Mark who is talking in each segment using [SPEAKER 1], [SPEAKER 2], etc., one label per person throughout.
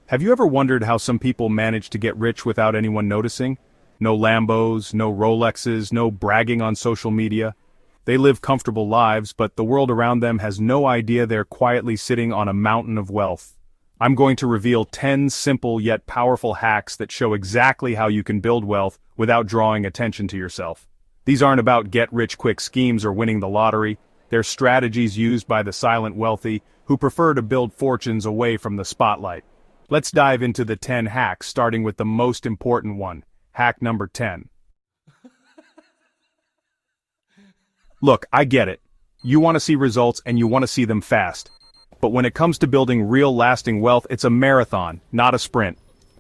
[SPEAKER 1] Have you ever wondered how some people manage to get rich without anyone noticing? No Lambos, no Rolexes, no bragging on social media. They live comfortable lives, but the world around them has no idea they're quietly sitting on a mountain of wealth. I'm going to reveal 10 simple yet powerful hacks that show exactly how you can build wealth without drawing attention to yourself. These aren't about get-rich-quick schemes or winning the lottery. They're strategies used by the silent wealthy who prefer to build fortunes away from the spotlight. Let's dive into the 10 hacks, starting with the most important one. Hack number 10. Look, I get it. You want to see results and you want to see them fast. But when it comes to building real lasting wealth, it's a marathon, not a sprint.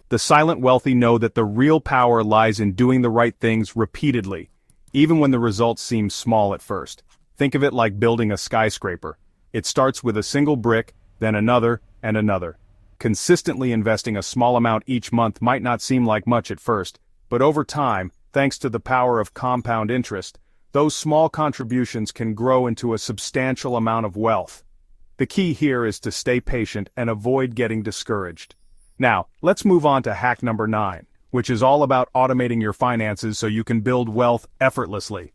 [SPEAKER 1] The silent wealthy know that the real power lies in doing the right things repeatedly, even when the results seem small at first. Think of it like building a skyscraper. It starts with a single brick, then another, and another. Consistently investing a small amount each month might not seem like much at first, but over time, thanks to the power of compound interest, those small contributions can grow into a substantial amount of wealth. The key here is to stay patient and avoid getting discouraged. Now, let's move on to hack number 9, which is all about automating your finances so you can build wealth effortlessly.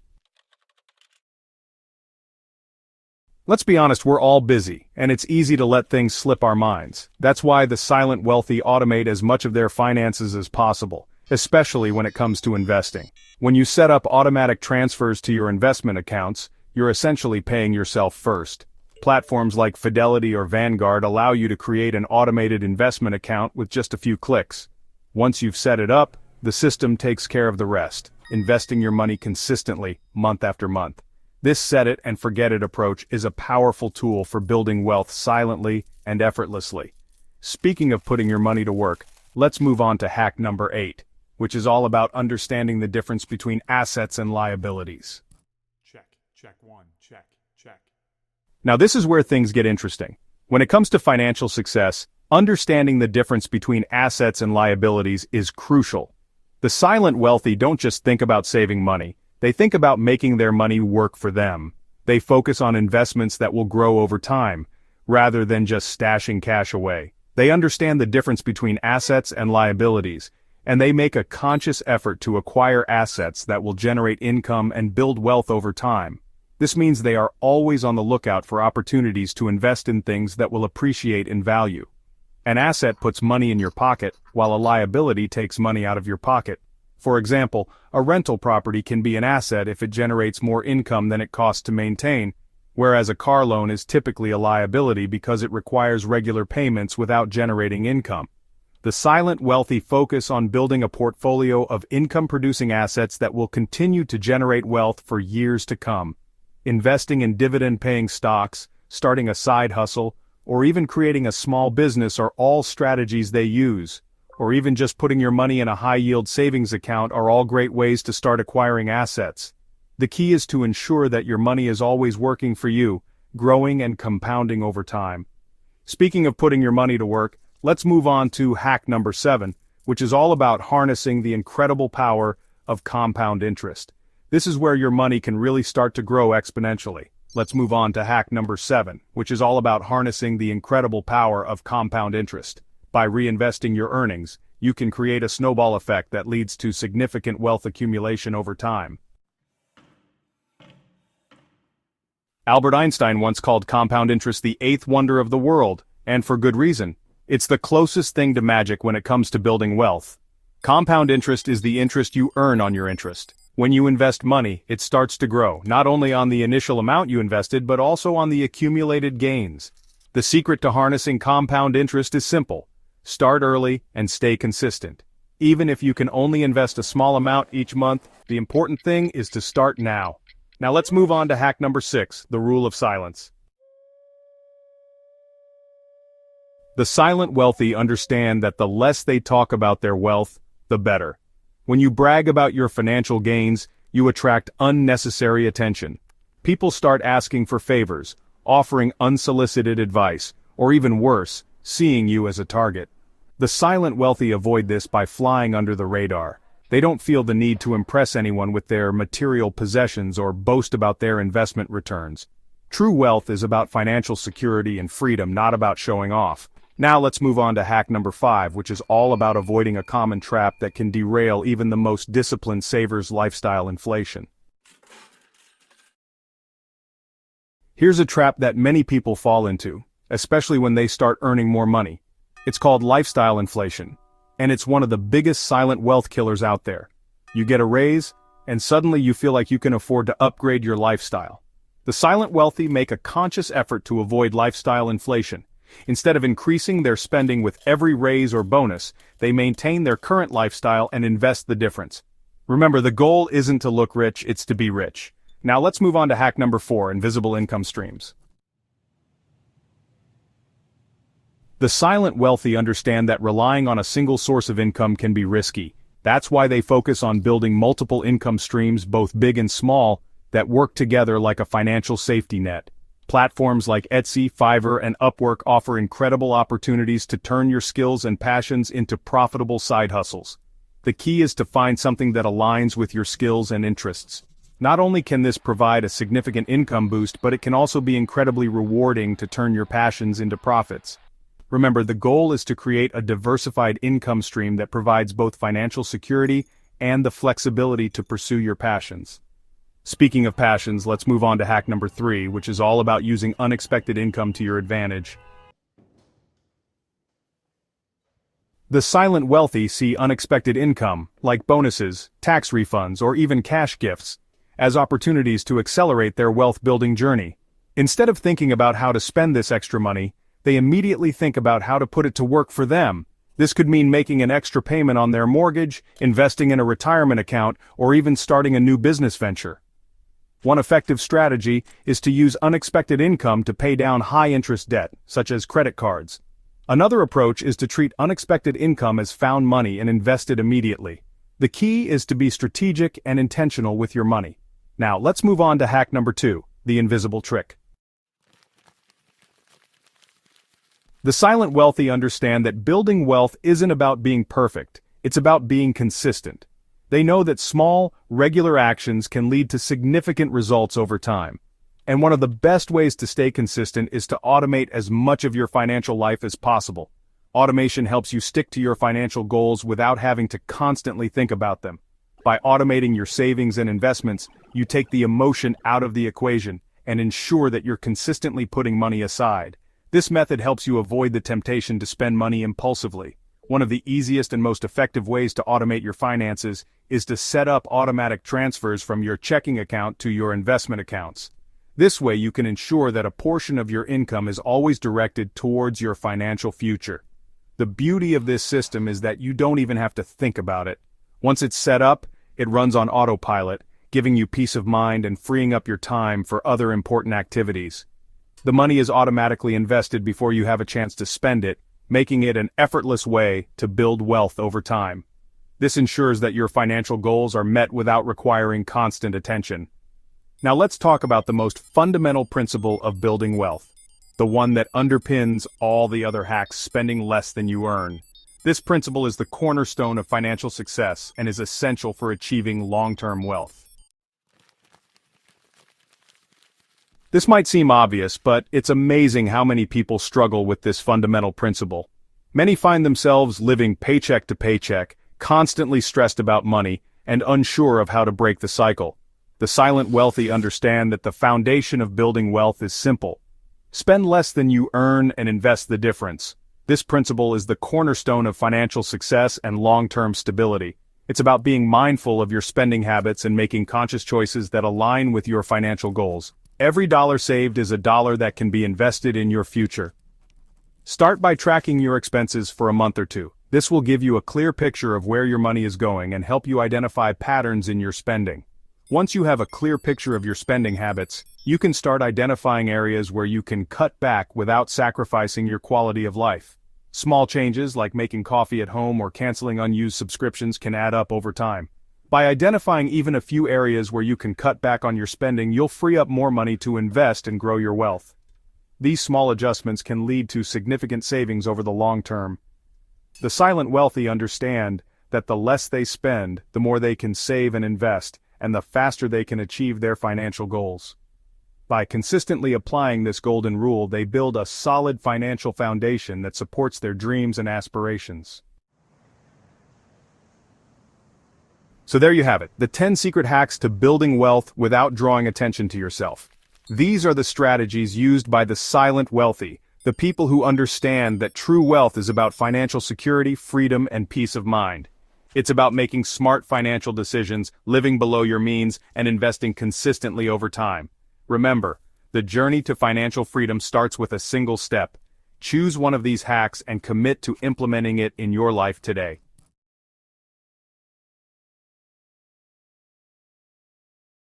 [SPEAKER 1] Let's be honest, we're all busy, and it's easy to let things slip our minds. That's why the silent wealthy automate as much of their finances as possible, especially when it comes to investing. When you set up automatic transfers to your investment accounts, you're essentially paying yourself first. Platforms like Fidelity or Vanguard allow you to create an automated investment account with just a few clicks. Once you've set it up, the system takes care of the rest, investing your money consistently, month after month. This set-it-and-forget-it approach is a powerful tool for building wealth silently and effortlessly. Speaking of putting your money to work, let's move on to hack number 8, which is all about understanding the difference between assets and liabilities. Check 1, check. Now this is where things get interesting. When it comes to financial success, understanding the difference between assets and liabilities is crucial. The silent wealthy don't just think about saving money. They think about making their money work for them. They focus on investments that will grow over time, rather than just stashing cash away. They understand the difference between assets and liabilities, and they make a conscious effort to acquire assets that will generate income and build wealth over time. This means they are always on the lookout for opportunities to invest in things that will appreciate in value. An asset puts money in your pocket, while a liability takes money out of your pocket. For example, a rental property can be an asset if it generates more income than it costs to maintain, whereas a car loan is typically a liability because it requires regular payments without generating income. The silent wealthy focus on building a portfolio of income-producing assets that will continue to generate wealth for years to come. Investing in dividend-paying stocks, starting a side hustle, or even creating a small business are all strategies they use. Or even just putting your money in a high-yield savings account are all great ways to start acquiring assets. The key is to ensure that your money is always working for you, growing and compounding over time. Speaking of putting your money to work, let's move on to hack number 7, which is all about harnessing the incredible power of compound interest. This is where your money can really start to grow exponentially. Let's move on to hack number 7, which is all about harnessing the incredible power of compound interest. By reinvesting your earnings, you can create a snowball effect that leads to significant wealth accumulation over time. Albert Einstein once called compound interest the 8th wonder of the world, and for good reason. It's the closest thing to magic when it comes to building wealth. Compound interest is the interest you earn on your interest. When you invest money, it starts to grow, not only on the initial amount you invested, but also on the accumulated gains. The secret to harnessing compound interest is simple. Start early and stay consistent. Even if you can only invest a small amount each month, the important thing is to start now. Now let's move on to hack number 6, the rule of silence. The silent wealthy understand that the less they talk about their wealth, the better. When you brag about your financial gains, you attract unnecessary attention. People start asking for favors, offering unsolicited advice, or even worse, seeing you as a target. The silent wealthy avoid this by flying under the radar. They don't feel the need to impress anyone with their material possessions or boast about their investment returns. True wealth is about financial security and freedom, not about showing off. Now let's move on to hack number 5, which is all about avoiding a common trap that can derail even the most disciplined saver's lifestyle: inflation. Here's a trap that many people fall into, especially when they start earning more money. It's called lifestyle inflation, and it's one of the biggest silent wealth killers out there. You get a raise, and suddenly you feel like you can afford to upgrade your lifestyle. The silent wealthy make a conscious effort to avoid lifestyle inflation. Instead of increasing their spending with every raise or bonus, they maintain their current lifestyle and invest the difference. Remember, the goal isn't to look rich, it's to be rich. Now let's move on to hack number 4, invisible income streams. The silent wealthy understand that relying on a single source of income can be risky. That's why they focus on building multiple income streams, both big and small, that work together like a financial safety net. Platforms like Etsy, Fiverr, and Upwork offer incredible opportunities to turn your skills and passions into profitable side hustles. The key is to find something that aligns with your skills and interests. Not only can this provide a significant income boost, but it can also be incredibly rewarding to turn your passions into profits. Remember, the goal is to create a diversified income stream that provides both financial security and the flexibility to pursue your passions. Speaking of passions, let's move on to hack number 3, which is all about using unexpected income to your advantage. The silent wealthy see unexpected income, like bonuses, tax refunds, or even cash gifts, as opportunities to accelerate their wealth-building journey. Instead of thinking about how to spend this extra money, they immediately think about how to put it to work for them. This could mean making an extra payment on their mortgage, investing in a retirement account, or even starting a new business venture. One effective strategy is to use unexpected income to pay down high-interest debt, such as credit cards. Another approach is to treat unexpected income as found money and invest it immediately. The key is to be strategic and intentional with your money. Now, let's move on to hack number 2, the invisible trick. The silent wealthy understand that building wealth isn't about being perfect, it's about being consistent. They know that small, regular actions can lead to significant results over time. And one of the best ways to stay consistent is to automate as much of your financial life as possible. Automation helps you stick to your financial goals without having to constantly think about them. By automating your savings and investments, you take the emotion out of the equation and ensure that you're consistently putting money aside. This method helps you avoid the temptation to spend money impulsively. One of the easiest and most effective ways to automate your finances is to set up automatic transfers from your checking account to your investment accounts. This way you can ensure that a portion of your income is always directed towards your financial future. The beauty of this system is that you don't even have to think about it. Once it's set up, it runs on autopilot, giving you peace of mind and freeing up your time for other important activities. The money is automatically invested before you have a chance to spend it, making it an effortless way to build wealth over time. This ensures that your financial goals are met without requiring constant attention. Now let's talk about the most fundamental principle of building wealth, the one that underpins all the other hacks: spending less than you earn. This principle is the cornerstone of financial success and is essential for achieving long-term wealth. This might seem obvious, but it's amazing how many people struggle with this fundamental principle. Many find themselves living paycheck to paycheck, constantly stressed about money, and unsure of how to break the cycle. The silent wealthy understand that the foundation of building wealth is simple. Spend less than you earn and invest the difference. This principle is the cornerstone of financial success and long-term stability. It's about being mindful of your spending habits and making conscious choices that align with your financial goals. Every dollar saved is a dollar that can be invested in your future. Start by tracking your expenses for a month or two. This will give you a clear picture of where your money is going and help you identify patterns in your spending. Once you have a clear picture of your spending habits, you can start identifying areas where you can cut back without sacrificing your quality of life. Small changes like making coffee at home or canceling unused subscriptions can add up over time. By identifying even a few areas where you can cut back on your spending, you'll free up more money to invest and grow your wealth. These small adjustments can lead to significant savings over the long term. The silent wealthy understand that the less they spend, the more they can save and invest, and the faster they can achieve their financial goals. By consistently applying this golden rule, they build a solid financial foundation that supports their dreams and aspirations. So there you have it, the 10 secret hacks to building wealth without drawing attention to yourself. These are the strategies used by the silent wealthy, the people who understand that true wealth is about financial security, freedom, and peace of mind. It's about making smart financial decisions, living below your means, and investing consistently over time. Remember, the journey to financial freedom starts with a single step. Choose one of these hacks and commit to implementing it in your life today.